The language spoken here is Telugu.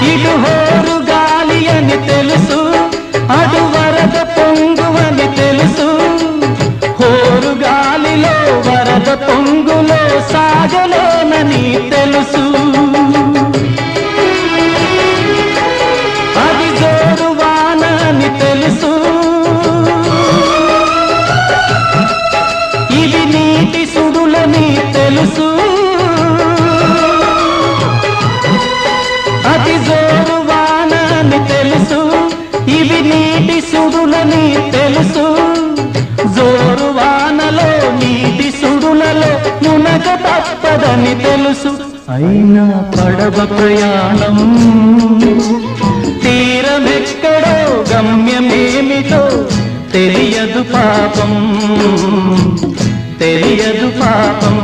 ఇటు హోరు గాలి అని తెలుసు, అటు వరద పొంగువని తెలుసు. హోరు గాలిలో వరద పొంగులో సాగలేనని తెలుసు. అది జోరు వాన అని తెలుసు, ఇది నీటి సుడులని తెలుసు. అది జోరు వాన అని తెలుసు, ఇవి నీటి సుడులని తెలుసు. జోరు వానలో నీటి సుడులలో మునగ తప్పదని తెలుసు. అయినా పడవ ప్రయాణం తీరమెక్కడో గమ్యమేమిటో తెలియదు పాపం, తెలియదు పాపం.